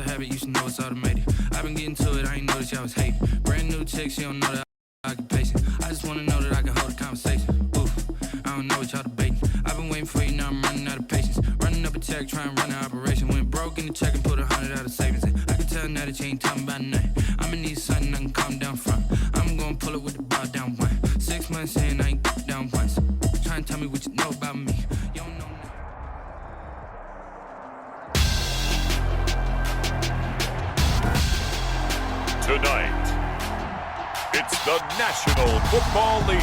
habit, you should know it's automated. I've been getting to it, I ain't noticed y'all was hating. Brand new chick, she don't know that I can pace it. I just wanna know that I can hold a conversation. Oof, I don't know what y'all debating. I've been waiting for you, now I'm running out of patience. Running up a check, trying to run an operation. Went broke in the check and put 100 out of savings in. I can tell now that you ain't talking about nothing. I'ma need something I can calm down from. I'm gonna pull it with the ball down one. 6 months in, I ain't down once. Try and tell me what you know about me. You don't know nothing. Tonight, it's the National Football League.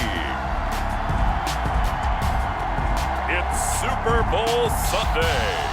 It's Super Bowl Sunday.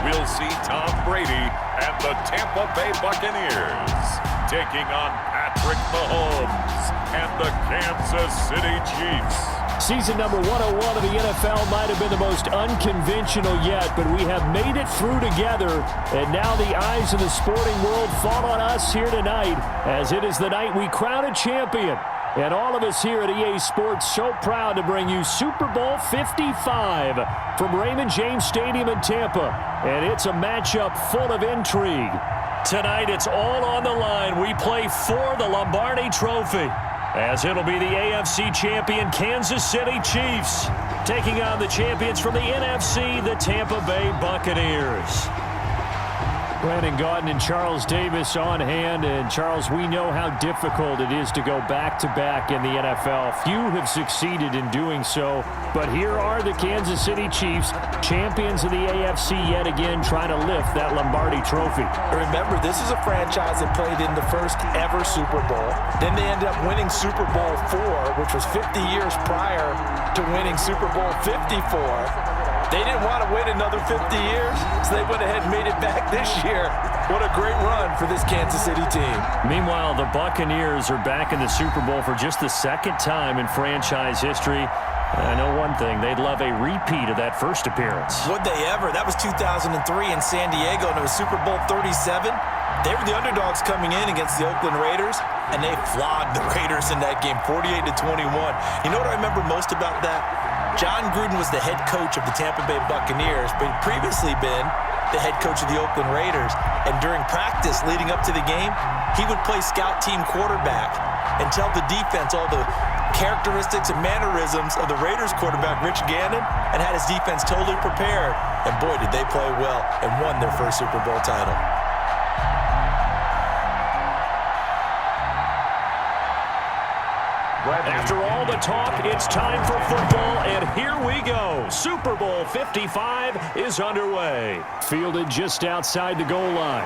We'll see Tom Brady and the Tampa Bay Buccaneers taking on Patrick Mahomes and the Kansas City Chiefs. Season number 101 of the NFL might have been the most unconventional yet, but we have made it through together, and now the eyes of the sporting world fall on us here tonight, as it is the night we crown a champion. And all of us here at EA Sports so proud to bring you Super Bowl 55 from Raymond James Stadium in Tampa. And it's a matchup full of intrigue. Tonight it's all on the line. We play for the Lombardi Trophy, as it'll be the AFC champion Kansas City Chiefs taking on the champions from the NFC, the Tampa Bay Buccaneers. Brandon Gaudin and Charles Davis on hand. And Charles, we know how difficult it is to go back-to-back in the NFL. Few have succeeded in doing so, but here are the Kansas City Chiefs, champions of the AFC yet again, trying to lift that Lombardi Trophy. Remember, this is a franchise that played in the first ever Super Bowl. Then they ended up winning Super Bowl IV, which was 50 years prior to winning Super Bowl 54. They didn't want to wait another 50 years, so they went ahead and made it back this year. What a great run for this Kansas City team. Meanwhile, the Buccaneers are back in the Super Bowl for just the second time in franchise history. I know one thing, they'd love a repeat of that first appearance. Would they ever? That was 2003 in San Diego, and it was Super Bowl 37. They were the underdogs coming in against the Oakland Raiders, and they flogged the Raiders in that game, 48-21. You know what I remember most about that? John Gruden was the head coach of the Tampa Bay Buccaneers, but he'd previously been the head coach of the Oakland Raiders. And during practice leading up to the game, he would play scout team quarterback and tell the defense all the characteristics and mannerisms of the Raiders quarterback, Rich Gannon, and had his defense totally prepared. And boy, did they play well and won their first Super Bowl title. After all the talk, it's time for football, and here we go. Super Bowl 55 is underway. Fielded just outside the goal line.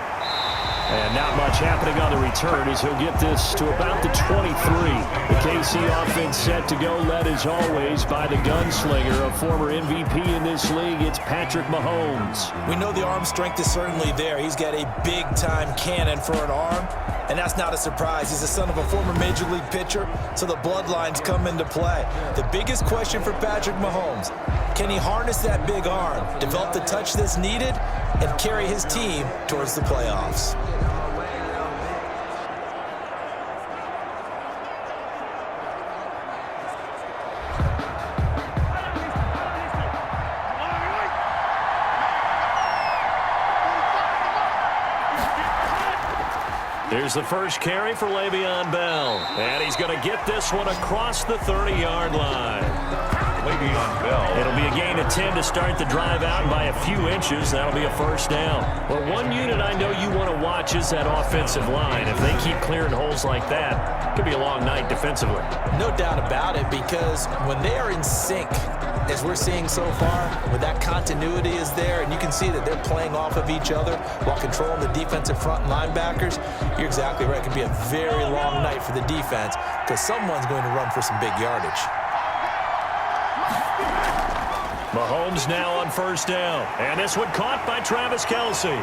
And not much happening on the return as he'll get this to about the 23. The KC offense set to go, led as always by the gunslinger, a former MVP in this league. It's Patrick Mahomes. We know the arm strength is certainly there. He's got a big-time cannon for an arm, and that's not a surprise. He's the son of a former Major League pitcher, so the bloodlines come into play. The biggest question for Patrick Mahomes, can he harness that big arm, develop the touch that's needed, and carry his team towards the playoffs? Here's the first carry for Le'Veon Bell. And he's going to get this one across the 30-yard line. Le'Veon Bell. It'll be a gain of 10 to start the drive out by a few inches. That'll be a first down. Well, one unit I know you want to watch is that offensive line. If they keep clearing holes like that, it could be a long night defensively. No doubt about it, because when they are in sync, as we're seeing so far, when that continuity is there, and you can see that they're playing off of each other while controlling the defensive front linebackers, you're exactly right. It could be a very long night for the defense because someone's going to run for some big yardage. Mahomes now on first down. And this one caught by Travis Kelce.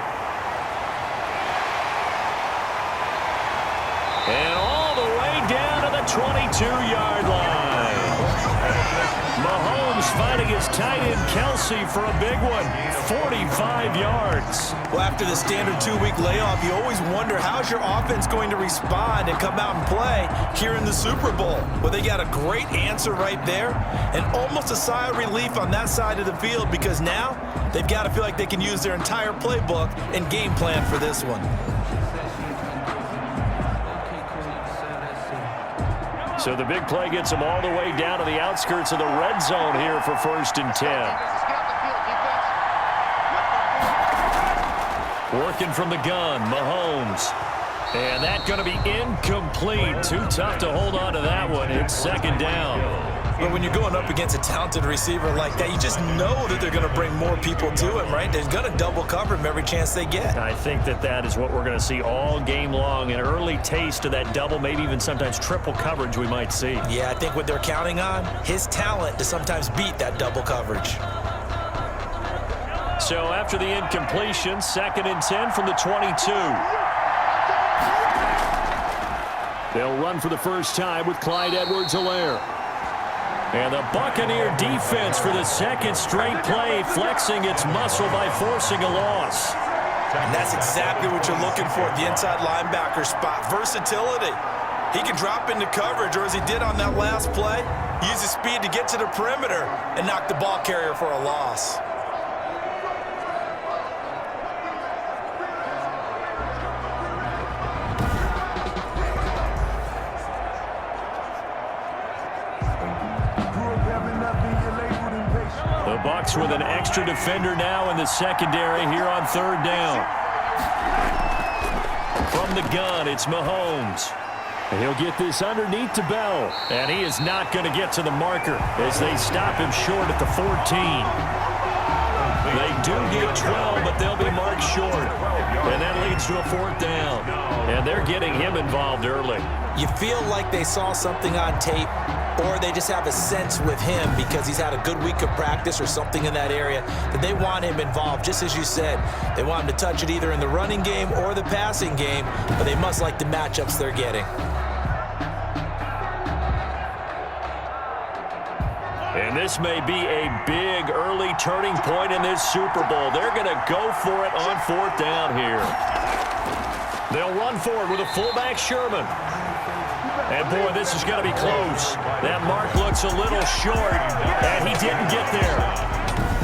And all the way down to the 22-yard line. Mahomes finding his tight end Kelsey for a big one, 45 yards. Well, after the standard 2-week layoff, you always wonder how's your offense going to respond and come out and play here in the Super Bowl. Well, they got a great answer right there and almost a sigh of relief on that side of the field because now they've got to feel like they can use their entire playbook and game plan for this one. So the big play gets them all the way down to the outskirts of the red zone here for 1st and 10. Working from the gun, Mahomes. And that's going to be incomplete. Too tough to hold on to that one. It's 2nd down. But when you're going up against a talented receiver like that, you just know that they're going to bring more people to him, right? They're going to double cover him every chance they get. I think that is what we're going to see all game long. An early taste of that double, maybe even sometimes triple coverage we might see. Yeah, I think what they're counting on, his talent to sometimes beat that double coverage. So after the incompletion, 2nd and 10 from the 22. They'll run for the first time with Clyde Edwards-Helaire. And the Buccaneer defense for the 2nd straight play, flexing its muscle by forcing a loss. And that's exactly what you're looking for at the inside linebacker spot, versatility. He can drop into coverage, or as he did on that last play, use his speed to get to the perimeter and knock the ball carrier for a loss. Bucks with an extra defender now in the secondary here on 3rd down. From the gun, it's Mahomes. And he'll get this underneath to Bell. And he is not going to get to the marker as they stop him short at the 14. They do get 12, but they'll be marked short. And that leads to a 4th down. And they're getting him involved early. You feel like they saw something on tape, or they just have a sense with him because he's had a good week of practice or something in that area that they want him involved. Just as you said, they want him to touch it either in the running game or the passing game, but they must like the matchups they're getting. And this may be a big early turning point in this Super Bowl. They're going to go for it on 4th down here. They'll run forward with a fullback, Sherman. And, boy, this is going to be close. That mark looks a little short, and he didn't get there.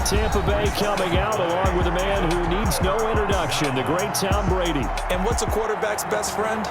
Tampa Bay coming out along with a man who needs no introduction, the great Tom Brady. And what's a quarterback's best friend?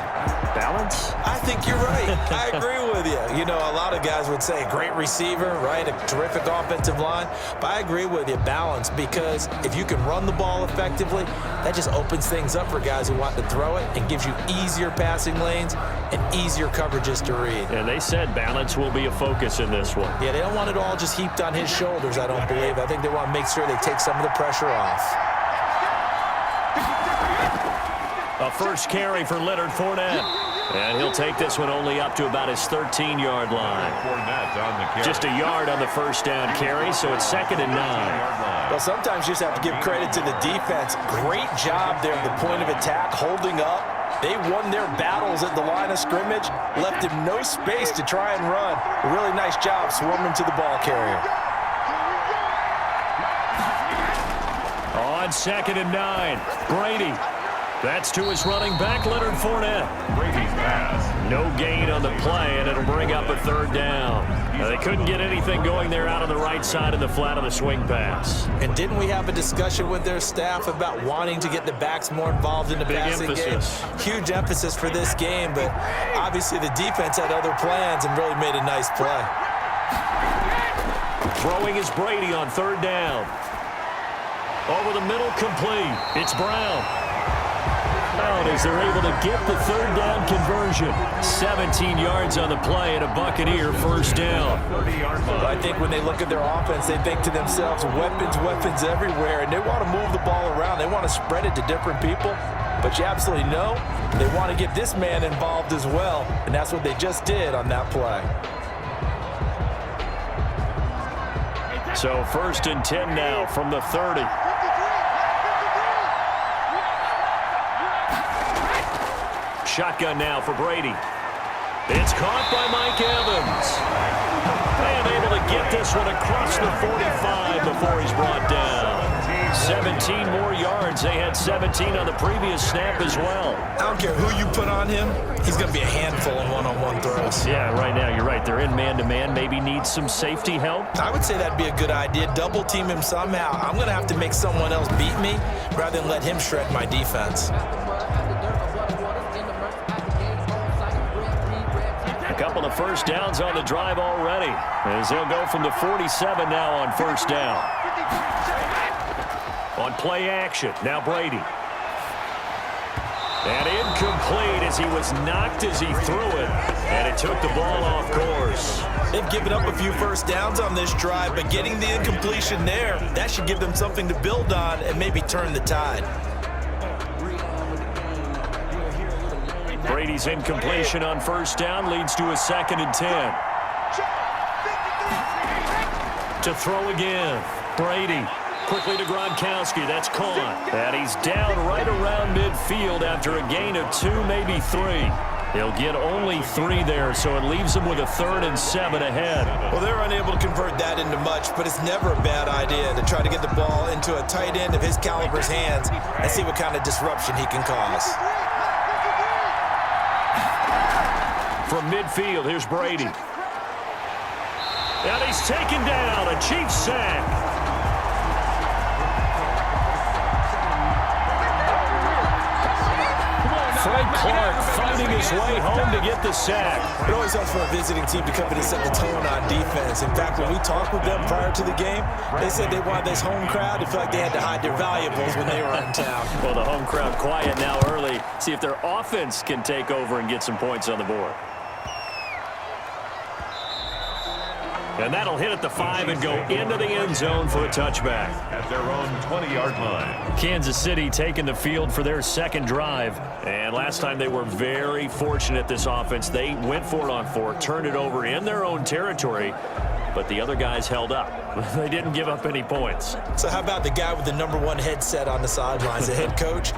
Balance? I think you're right. I agree with you. You know, a lot of guys would say great receiver, right? A terrific offensive line. But I agree with you, balance, because if you can run the ball effectively, that just opens things up for guys who want to throw it and gives you easier passing lanes and easier coverages to read. And they said balance will be a focus in this one. Yeah, they don't want it all just heaped on his shoulders, I don't believe. I think they want to make sure they take some of the pressure off. A first carry for Leonard Fournette. And he'll take this one only up to about his 13-yard line. Just a yard on the first down carry, so it's 2nd and 9. Well, sometimes you just have to give credit to the defense. Great job there at the point of attack, holding up. They won their battles at the line of scrimmage, left him no space to try and run. A really nice job swarming to the ball carrier. On 2nd and 9, Brady. That's to his running back, Leonard Fournette. Brady's pass. No gain on the play, and it'll bring up a 3rd down. Now, they couldn't get anything going there out on the right side in the flat of the swing pass. And didn't we have a discussion with their staff about wanting to get the backs more involved in the passing game? Huge emphasis for this game, but obviously the defense had other plans and really made a nice play. Throwing is Brady on 3rd down. Over the middle, complete. It's Brown. As they're able to get the 3rd down conversion. 17 yards on the play and a Buccaneer 1st down. Well, I think when they look at their offense, they think to themselves, weapons, weapons everywhere, and they want to move the ball around. They want to spread it to different people, but you absolutely know they want to get this man involved as well, and that's what they just did on that play. So 1st and 10 now from the 30. Shotgun now for Brady. It's caught by Mike Evans. And able to get this one across the 45 before he's brought down. 17 more yards. They had 17 on the previous snap as well. I don't care who you put on him. He's going to be a handful in one-on-one throws. Yeah, right now you're right. They're in man-to-man. Maybe needs some safety help. I would say that'd be a good idea. Double team him somehow. I'm going to have to make someone else beat me rather than let him shred my defense. A couple of first downs on the drive already, as they'll go from the 47 now on first down. On play action, now Brady. And incomplete as he was knocked as he threw it, and it took the ball off course. They've given up a few first downs on this drive, but getting the incompletion there, that should give them something to build on and maybe turn the tide. Brady's incompletion on first down leads to a 2nd and 10. To throw again, Brady. Quickly to Gronkowski. That's caught. And he's down right around midfield after a gain of 2, maybe 3. He'll get only 3 there, so it leaves him with a 3rd and 7 ahead. Well, they're unable to convert that into much, but it's never a bad idea to try to get the ball into a tight end of his caliber's hands and see what kind of disruption he can cause. From midfield, here's Brady. And he's taken down. A Chiefs sack. Frank Clark finding his way home to get the sack. It always helps for a visiting team to come in and set the tone on defense. In fact, when we talked with them prior to the game, they said they wanted this home crowd to feel like they had to hide their valuables when they were in town. Well, the home crowd quiet now early. See if their offense can take over and get some points on the board. And that'll hit at the 5 and go into the end zone for a touchback. At their own 20-yard line. Kansas City taking the field for their second drive. And last time they were very fortunate, this offense. They went for it on 4, turned it over in their own territory, but the other guys held up. They didn't give up any points. So how about the guy with the #1 headset on the sidelines, the head coach?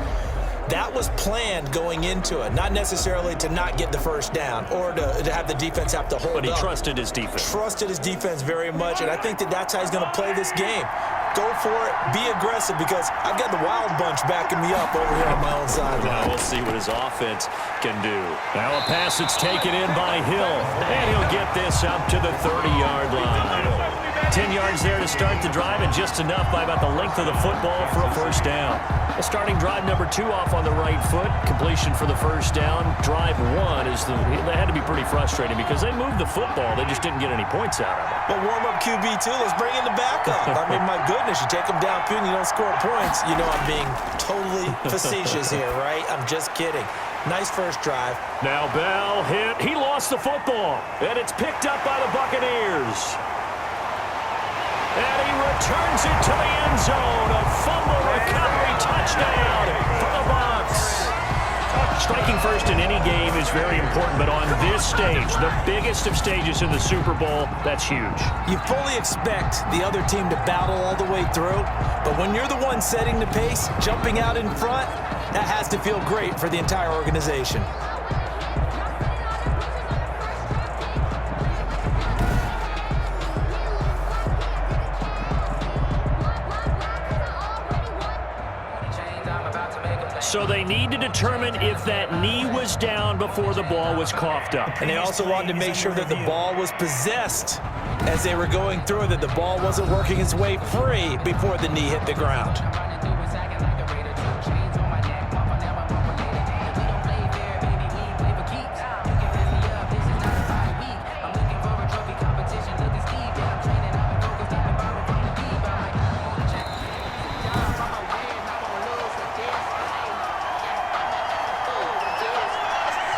That was planned going into it, not necessarily to not get the first down or to have the defense have to hold up. But he trusted his defense. Trusted his defense very much, and I think that's how he's going to play this game. Go for it, be aggressive, because I've got the wild bunch backing me up over here on my own sideline. Now we'll see what his offense can do. Now a pass that's taken in by Hill, and he'll get this up to the 30-yard line. 10 yards there to start the drive, and just enough by about the length of the football for a first down. Starting drive number 2 off on the right foot. Completion for the first down. Drive 1 is they had to be pretty frustrating because they moved the football. They just didn't get any points out of it. Well, warm up QB2. Let's bring in the backup. I mean, my goodness, you take them downfield and you don't score points. You know I'm being totally facetious here, right? I'm just kidding. Nice first drive. Now Bell hit. He lost the football, and it's picked up by the Buccaneers. And he returns it to the end zone. A fumble recovery touchdown for the Bucs. Striking first in any game is very important, but on this stage, the biggest of stages in the Super Bowl, that's huge. You fully expect the other team to battle all the way through, but when you're the one setting the pace, jumping out in front, that has to feel great for the entire organization. So they need to determine if that knee was down before the ball was coughed up. And they also wanted to make sure that the ball was possessed as they were going through, that the ball wasn't working its way free before the knee hit the ground.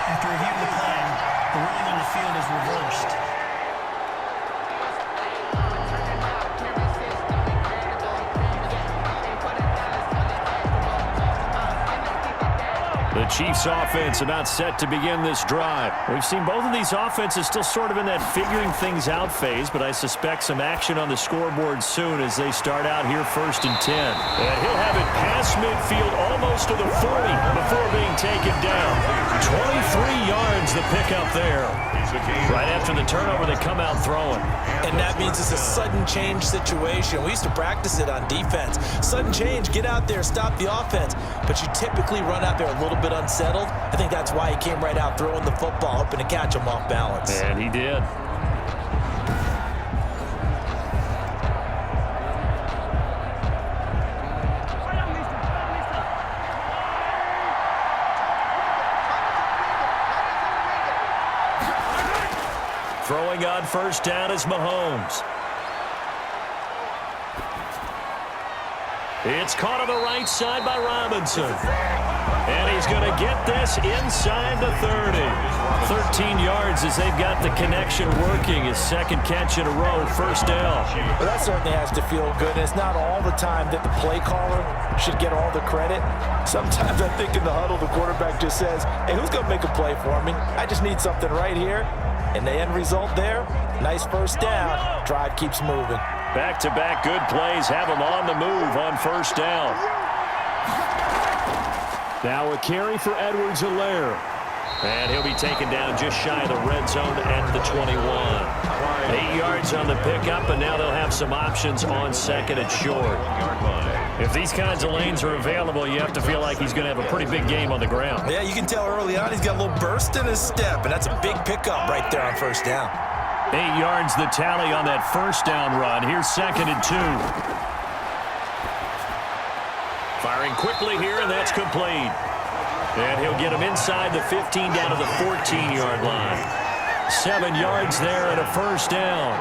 After reviewing the play, the ruling on the field is reversed. The Chiefs offense about set to begin this drive. We've seen both of these offenses still sort of in that figuring things out phase, but I suspect some action on the scoreboard soon as they start out here 1st and 10. And he'll have it past midfield almost to the 40 before being taken down. 23 yards the pickup there. Right after the turnover, they come out throwing. And that means it's a sudden change situation. We used to practice it on defense. Sudden change, get out there, stop the offense. But you typically run out there a little bit unsettled. I think that's why he came right out throwing the football, hoping to catch him off balance. And he did. Throwing on first down is Mahomes. It's caught on the right side by Robinson. And he's going to get this inside the 30. 13 yards as they've got the connection working. His second catch in a row, first down. Well, that certainly has to feel good. And it's not all the time that the play caller should get all the credit. Sometimes I think in the huddle, the quarterback just says, hey, who's going to make a play for me? I just need something right here. And the end result there, nice first down. Drive keeps moving. Back-to-back good plays have him on the move on first down. Now a carry for Edwards-Helaire. And he'll be taken down just shy of the red zone at the 21. 8 yards on the pickup, and now they'll have some options on second and short. If these kinds of lanes are available, you have to feel like he's going to have a pretty big game on the ground. Yeah, you can tell early on he's got a little burst in his step, and that's a big pickup right there on first down. 8 yards the tally on that first down run. Here's second and 2. Firing quickly here, and that's complete. And he'll get him inside the 15 down to the 14-yard line. 7 yards there and a first down.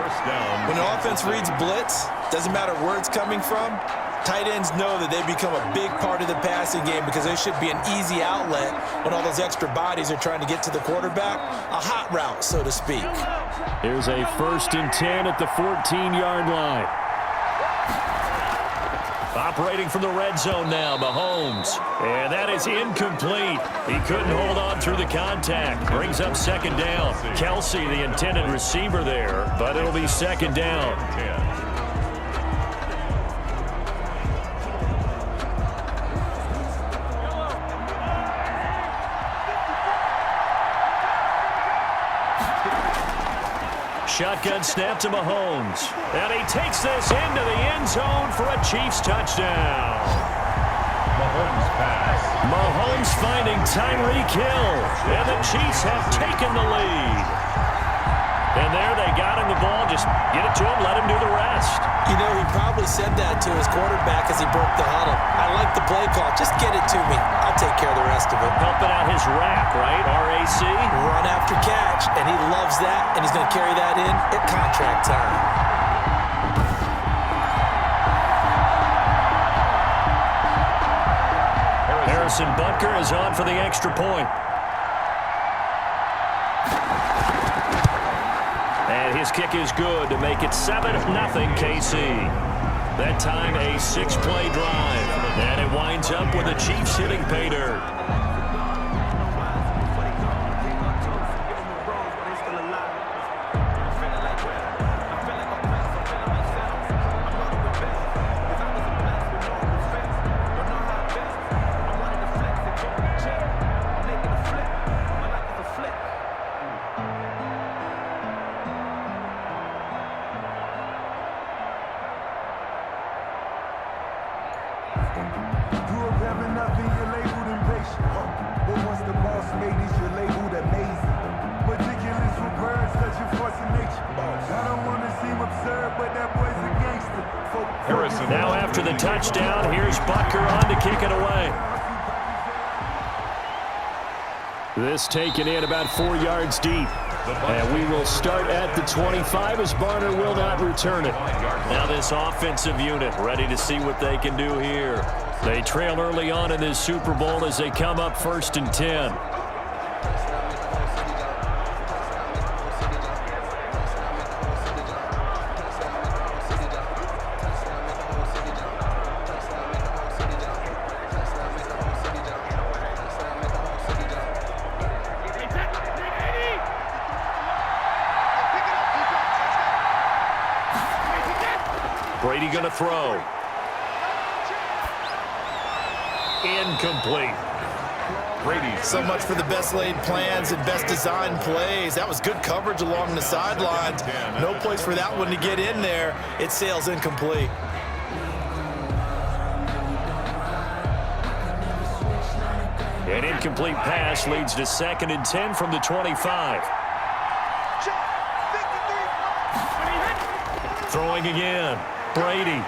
When an offense reads blitz, doesn't matter where it's coming from, tight ends know that they become a big part of the passing game because there should be an easy outlet when all those extra bodies are trying to get to the quarterback. A hot route, so to speak. Here's a 1st and 10 at the 14-yard line. Operating from the red zone now, Mahomes. And that is incomplete. He couldn't hold on through the contact. Brings up second down. Kelsey, the intended receiver there, but it'll be second down. Shotgun snap to Mahomes. And he takes this into the end zone for a Chiefs touchdown. Mahomes pass. Mahomes finding Tyreek Hill. And the Chiefs have taken the lead. And there they got him the ball. Just get it to him, let him do the rest. You know, he probably said that to his quarterback as he broke the huddle. I like the play call. Just get it to me. I'll take care of the rest of it. Helping out his rack, right? RAC. Run after catch, and he loves that, and he's going to carry that in at contract time. Harrison Butker is on for the extra point. And his kick is good to make it 7-0 KC. That time a 6-play drive. And it winds up with the Chiefs hitting pay dirt. Now after the touchdown, here's Butker on to kick it away. This taken in about 4 yards deep. And we will start at the 25 as Barner will not return it. Now this offensive unit ready to see what they can do here. They trail early on in this Super Bowl as they come up 1st and 10. Brady going to throw. Incomplete. Brady. So much for the best laid plans and best designed plays. That was good coverage along the sidelines. No place for that one to get in there. It sails incomplete. An incomplete pass leads to 2nd and 10 from the 25. Throwing again. Brady.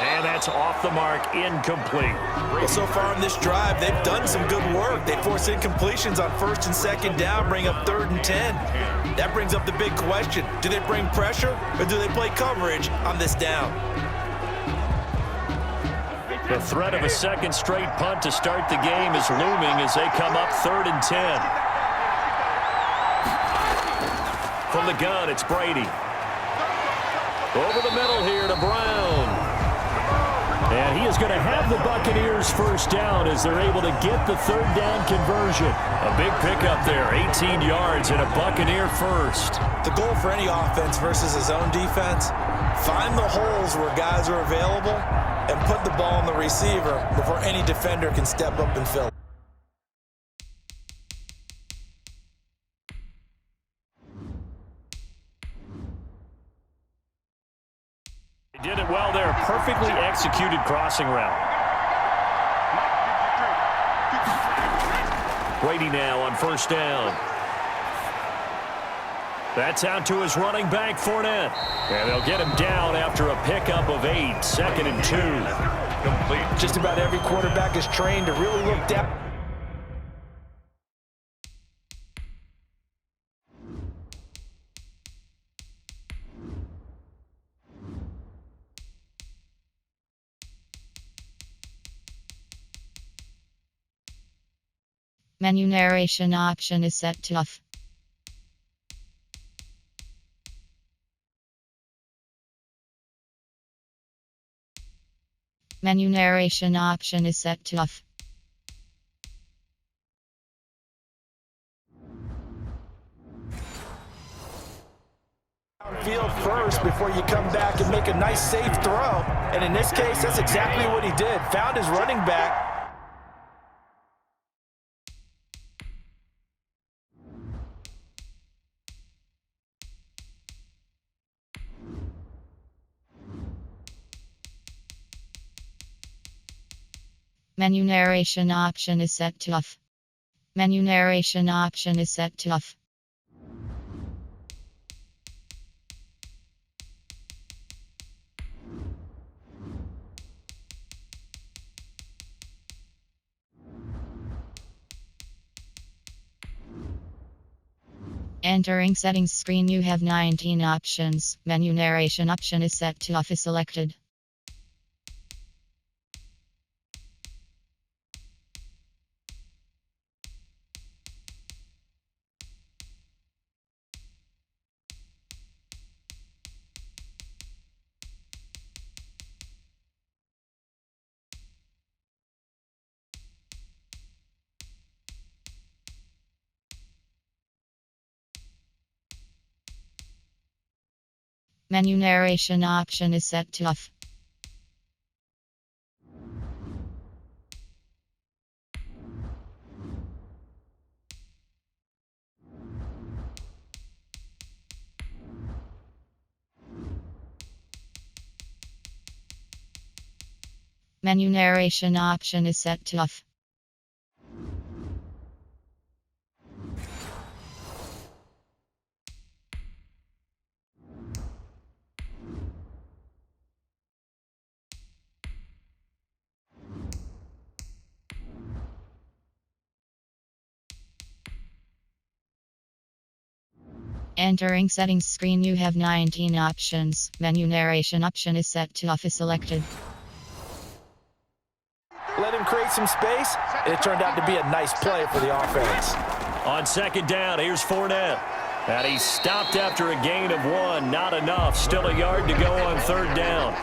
And that's off the mark, incomplete. Well, so far in this drive, they've done some good work. They force incompletions on 1st and 2nd down, bring up 3rd and 10. That brings up the big question. Do they bring pressure or do they play coverage on this down? The threat of a second straight punt to start the game is looming as they come up 3rd and 10. From the gun, it's Brady. Over the middle here to Brown. And he is going to have the Buccaneers first down as they're able to get the 3rd down conversion. A big pickup there, 18 yards and a Buccaneer first. The goal for any offense versus his own defense, find the holes where guys are available and put the ball in the receiver before any defender can step up and fill. They did it well there. Perfectly executed crossing route. Brady now on 1st down. That's out to his running back, Fournette. And they'll get him down after a pickup of 8, 2nd and 2. Complete. Just about every quarterback is trained to really look down. Menu narration option is set to off. Menu narration option is set to off. Field first before you come back and make a nice safe throw. And in this case, that's exactly what he did. Found his running back. Menu narration option is set to off. Menu narration option is set to off. Entering settings screen, you have 19 options. Menu narration option is set to off is selected. Menu narration option is set to off. Menu narration option is set to off. Entering settings screen, you have 19 options. Menu narration option is set to off is selected. Let him create some space, and it turned out to be a nice play for the offense. On 2nd down, here's Fournette. And he stopped after a gain of 1. Not enough. Still a yard to go on 3rd down.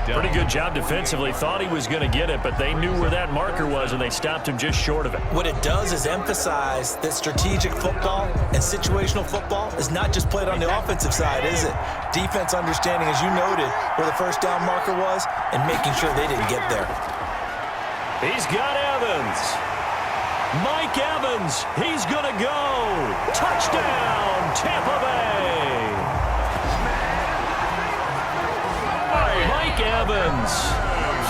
Pretty good job defensively. Thought he was going to get it, but they knew where that marker was, and they stopped him just short of it. What it does is emphasize that strategic football and situational football is not just played on the offensive side, is it? Defense understanding, as you noted, where the 1st down marker was and making sure they didn't get there. He's got Evans. Mike Evans, he's going to go. Touchdown, Tampa Bay. Mike Evans,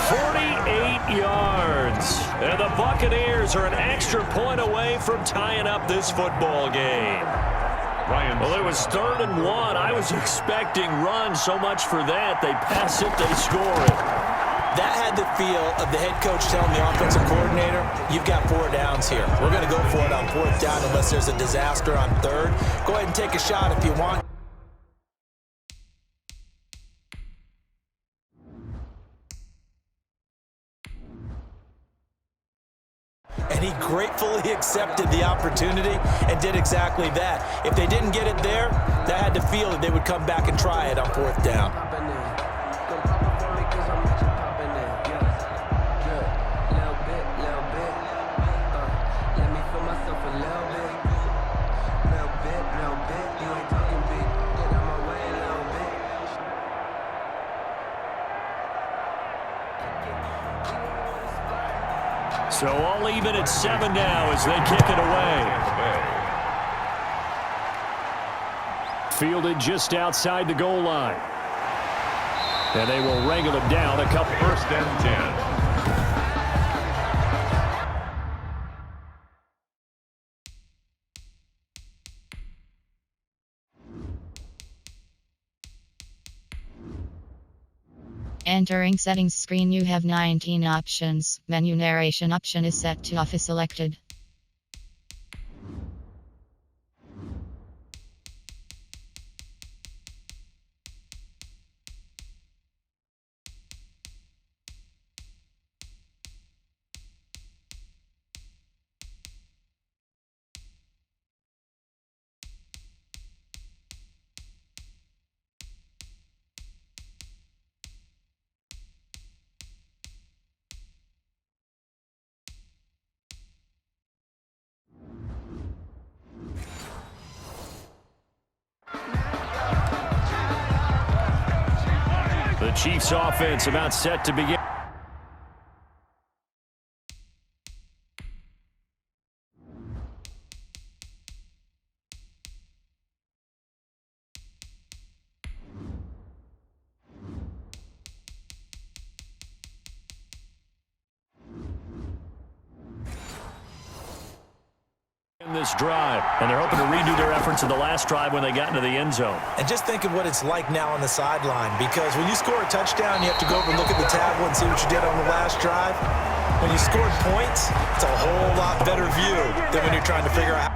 48 yards. And the Buccaneers are an extra point away from tying up this football game. Well, it was 3rd and 1. I was expecting runs. So much for that. They pass it, they score it. That had the feel of the head coach telling the offensive coordinator, you've got 4 downs here. We're going to go for it on 4th down unless there's a disaster on 3rd. Go ahead and take a shot if you want. And he gratefully accepted the opportunity and did exactly that. If they didn't get it there, that had to feel that they would come back and try it on 4th down. So all even at 7 now as they kick it away. Fielded just outside the goal line. And they will wrangle it down a couple. 1st and 10. Entering settings screen, you have 19 options. Menu narration option is set to off is selected. The Chiefs offense about set to begin. In this drive, and they're hoping to redo their efforts in the last drive when they got into the end zone. And just think of what it's like now on the sideline, because when you score a touchdown, you have to go over and look at the tablet and see what you did on the last drive. When you scored points, it's a whole lot better view than when you're trying to figure out.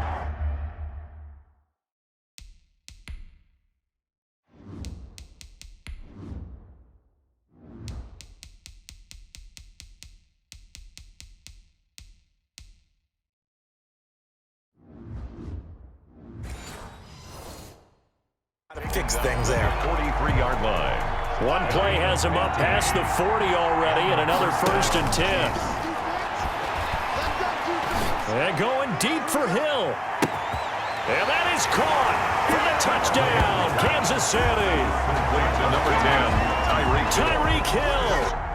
Fix things there. 43-yard line. One play has him up past the 40 already, and another 1st and 10. And going deep for Hill. And that is caught for the touchdown, Kansas City. Complete to number 10, Tyreek Hill. Tyreek Hill.